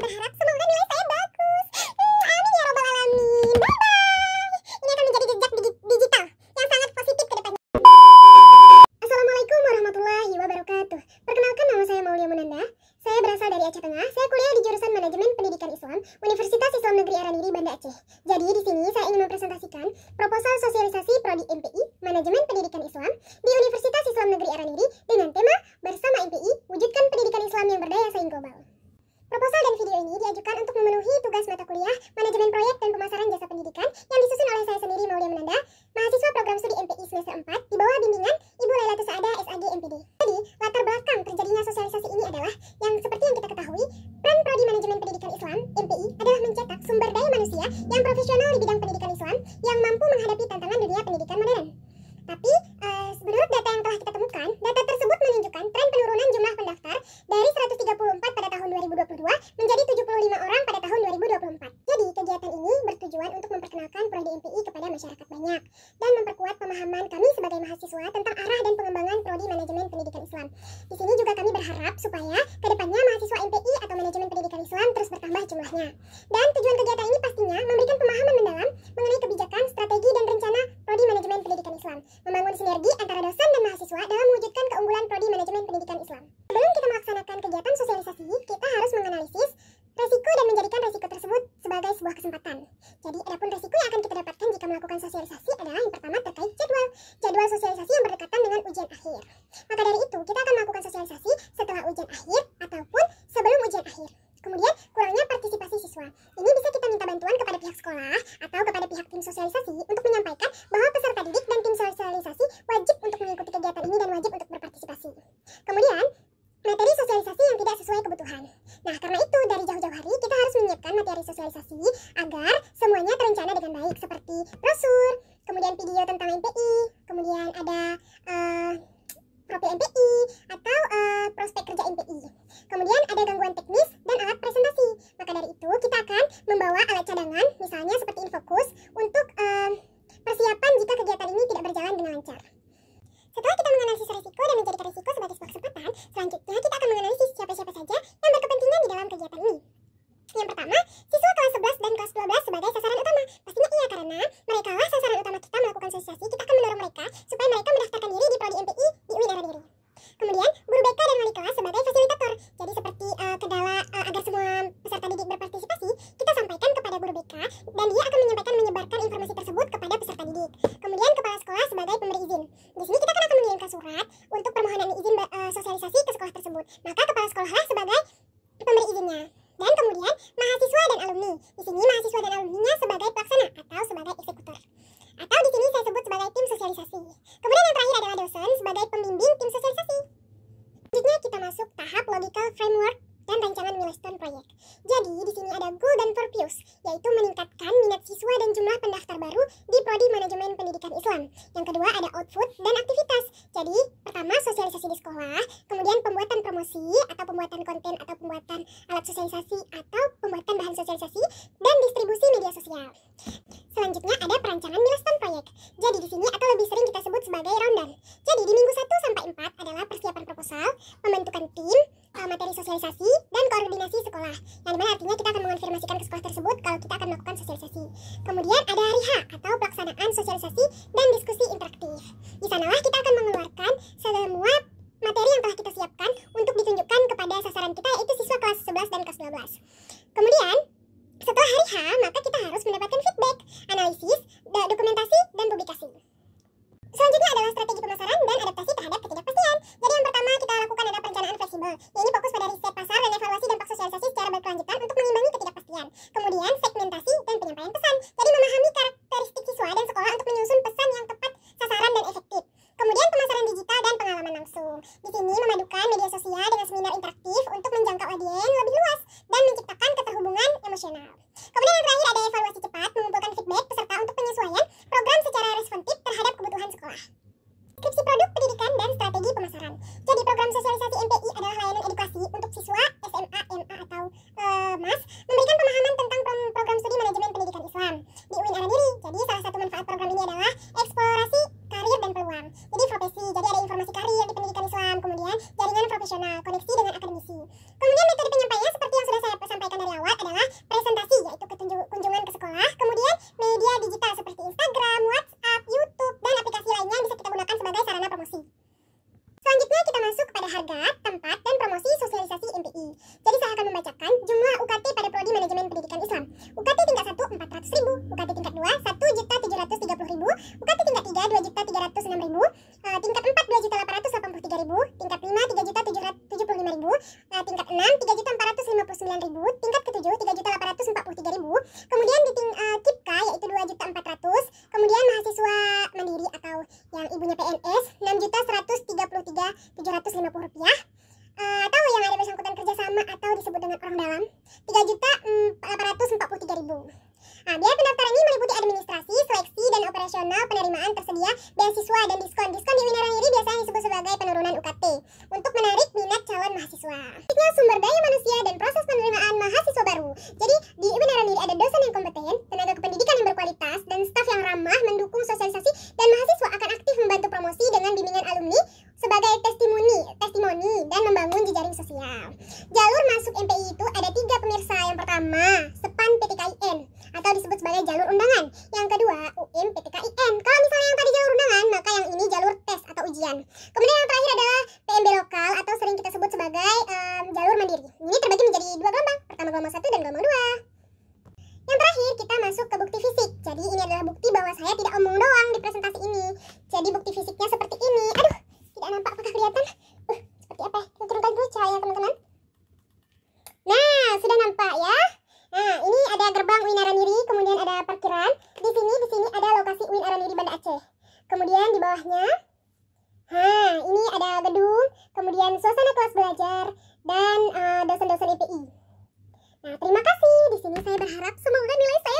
berharap semoga nilai saya bagus. Amin ya robbal alamin. Bye bye. Ini akan menjadi jejak digital yang sangat positif ke depannya. Assalamualaikum warahmatullahi wabarakatuh. Perkenalkan, nama saya Maulia Munanda. Saya berasal dari Aceh Tengah. Saya kuliah di jurusan Manajemen Pendidikan Islam, Universitas Islam Negeri Araniri, Banda Aceh. Jadi di sini saya ingin mempresentasikan proposal sosialisasi Prodi MPI Manajemen Pendidikan Islam di Universitas Islam Negeri Araniri dengan tema Bersama MPI Wujudkan Pendidikan Islam yang Berdaya Saing Global. Proposal dan video ini diajukan untuk memenuhi tugas mata kuliah Manajemen Proyek dan Pemasaran Jasa Pendidikan yang disusun oleh saya sendiri, Maulia Munanda, mahasiswa program studi MPI semester 4 di bawah bimbingan Ibu Lailatul Saada SAG MPD. Jadi, latar belakang terjadinya sosialisasi ini adalah yang seperti yang kita ketahui, peran Prodi Manajemen Pendidikan Islam MPI adalah mencetak sumber daya manusia yang profesional di bidang pendidikan Islam yang mampu menghadapi tantangan dunia pendidikan modern. Tapi, menurut data yang telah kita temukan, data tersebut menunjukkan tren penurunan jumlah pendaftar dari 134 pada tahun 2022 menjadi 75 orang pada tahun 2024. Jadi, kegiatan ini bertujuan untuk memperkenalkan Prodi MPI kepada masyarakat banyak dan memperkuat pemahaman kami sebagai mahasiswa tentang arah dan pengembangan Prodi Manajemen Pendidikan Islam. Di sini juga kami berharap supaya kedepannya mahasiswa MPI atau Manajemen Pendidikan Islam terus bertambah jumlahnya. Dan tujuan kegiatan ini pastinya memberikan pemahaman mendalam mengenai kebijakan, strategi, dan rencana Prodi Manajemen Pendidikan Islam, membangun sinergi antara dosen dan mahasiswa dalam mewujudkan keunggulan Prodi Manajemen Pendidikan Islam. Sebelum kita melaksanakan kegiatan sosialisasi, kita harus menganalisis resiko dan menjadikan resiko tersebut sebagai sebuah kesempatan. Jadi, adapun resiko yang akan kita dapatkan jika melakukan sosialisasi adalah yang pertama terkait jadwal sosialisasi yang berdekatan dengan ujian akhir. Maka dari itu, kita akan melakukan sosialisasi setelah ujian akhir ataupun sebelum ujian akhir. Kemudian, kurangnya partisipasi siswa. Ini bisa kita minta bantuan kepada pihak sekolah atau kepada pihak tim sosialisasi untuk menyampaikan bahwa peserta didik dan tim sosialisasi wajib untuk mengikuti kegiatan ini dan wajib untuk berpartisipasi. Kemudian, materi sosialisasi yang tidak sesuai kebutuhan. Nah, karena itu dari jauh-jauh hari kita harus menyiapkan materi sosialisasi agar semuanya terencana dengan baik, seperti brosur, kemudian video tentang MPI, kemudian ada profil MPI atau prospek kerja MPI. Kemudian ada gangguan teknis dan alat presentasi. Maka dari itu kita akan membawa alat cadangan, misalnya seperti Infokus, untuk persiapan jika kegiatan ini tidak berjalan dengan lancar. Setelah kita menganalisis risiko dan menjadikan risiko sebagai sebuah kesempatan, selanjutnya kita akan menganalisis siapa-siapa saja yang berkepentingan di dalam kegiatan ini. Yang pertama, siswa kelas 11 dan kelas 12 sebagai sasaran utama. Pastinya iya, karena mereka lah sasaran utama kita melakukan sosialisasi. Kita akan mendorong mereka supaya mereka mendaftarkan diri di Prodi MPI di UIN Araniri. Kemudian, guru BK dan wali kelas sebagai fasilitator. Jadi seperti kendala agar semua peserta didik berpartisipasi, kita sampaikan kepada guru BK dan dia akan menyebarkan informasi tersebut kepada peserta didik. Kemudian kepala sekolah sebagai pemberi izin. Di sini kita akan mengirimkan surat untuk permohonan izin sosialisasi ke sekolah tersebut. Maka kepala sekolahlah sebagai pemberi izinnya. Dan kemudian mahasiswa dan alumni. Di sini mahasiswa dan alumninya sebagai pelaksana atau sebagai eksekutor. Atau di sini saya sebut sebagai tim sosialisasi. Kemudian yang terakhir adalah dosen sebagai pembimbing tim sosialisasi. Selanjutnya kita masuk tahap logical framework dan rancangan milestone proyek. Jadi di sini ada goal dan purpose, yaitu meningkatkan minat siswa dan jumlah pendaftar baru di Prodi Manajemen Pendidikan Islam. Yang kedua ada output dan aktivitas. Jadi pertama sosialisasi di sekolah, kemudian pembuatan promosi atau pembuatan konten atau pembuatan alat sosialisasi atau pembuatan bahan sosialisasi dan distribusi media sosial. Selanjutnya ada perancangan milestone proyek. Jadi di sini atau lebih sering kita sebut sebagai rundown. Jadi di minggu 1 sampai 4 adalah persiapan proposal, pembentukan tim, materi sosialisasi, dan koordinasi sekolah. Yang dimana artinya kita akan mengonfirmasikan ke sekolah tersebut kalau kita akan melakukan sosialisasi. Kemudian ada hari H atau pelaksanaan sosialisasi dan diskusi interaktif. Di sanalah kita akan mengeluarkan semua materi yang telah kita siapkan untuk ditunjukkan kepada sasaran kita, yaitu siswa kelas 11 dan kelas 12. Kemudian setelah hari H, maka kita harus mendapatkan feedback, analisis, dokumentasi, dan publikasi. Selanjutnya adalah strategi pemasaran dan adaptasi terhadap ketidakpastian. Jadi yang pertama kita lakukan adalah perencanaan fleksibel. Ini fokus pada riset pasar dan evaluasi dampak sosialisasi secara berkelanjutan untuk mengimbangi ketidakpastian. Kemudian segmentasi dan penyampaian pesan. Jadi memahami karakteristik siswa dan sekolah untuk menyusun pesan yang tepat sasaran dan efektif. Kemudian pemasaran digital dan pengalaman langsung. Di sini memadukan media sosial dengan seminar interaktif untuk menjangkau audiens lebih luas dan menciptakan keterhubungan emosional. Kemudian yang terakhir ada evaluasi cepat, mengumpulkan feedback peserta untuk penyesuaian program secara responsif terhadap kebutuhan sekolah. Deskripsi produk pendidikan dan strategi pemasaran. Jadi program sosialisasi MPI adalah layanan edukasi untuk siswa SMA, MA atau MAS, memberikan pemahaman tentang akan membacakan jumlah UKT pada Prodi Manajemen Pendidikan Islam. UKT tingkat 1 400.000, UKT tingkat 2 1.730.000, UKT tingkat 3 2.306.000, tingkat 4 2.883.000, tingkat 5 3.775.000, tingkat 6 3.459.000, tingkat ke-7 3.843.000. Kemudian di KIPKA yaitu 2.400.000. Kemudian mahasiswa mandiri atau yang ibunya PNS 6.133.750 rupiah. Atau yang ada bersangkutan kerjasama atau disebut dengan orang dalam 3.843.000. Nah, biaya pendaftaran ini meliputi administrasi, seleksi, dan operasional penerimaan tersedia beasiswa dan diskon. Diskon di Winaranyiri biasanya disebut sebagai penurunan UKT untuk menarik minat calon mahasiswa. Selanjutnya, sumber daya manusia dan proses penerimaan mahasiswa baru. Jadi di Winaranyiri ada dosen yang kompeten, tenaga kependidikan yang berkualitas, dan staf yang ramah mendukung sosialisasi, dan mahasiswa akan aktif membantu promosi dengan bimbingan alumni sebagai testimoni dan membangun jejaring sosial. Jalur masuk MPI itu ada 3 pemirsa. Yang pertama, SEPAN PTKIN atau disebut sebagai jalur undangan. Yang kedua, UM PTKIN. Kalau misalnya yang tadi jalur undangan, maka yang ini jalur tes atau ujian. Kemudian yang terakhir adalah PMB lokal atau sering kita sebut sebagai jalur mandiri. Ini terbagi menjadi 2 gelombang. Pertama gelombang 1 dan gelombang 2. Yang terakhir kita masuk ke bukti fisik. Jadi ini adalah bukti bahwa saya tidak omong doang di presentasi ini. Jadi bukti fisiknya seperti ini. Aduh, tidak nampak, apakah kelihatan? Seperti apa? Kita turunkan dulu cahaya teman-teman. Nah, sudah nampak ya. Nah, ini ada gerbang Winaranyiri, kemudian ada parkiran. Di sini ada lokasi Winaranyiri Banda Aceh. Kemudian di bawahnya, ini ada gedung, kemudian suasana kelas belajar dan dosen-dosen IPI. Nah, terima kasih. Di sini saya berharap semoga nilai saya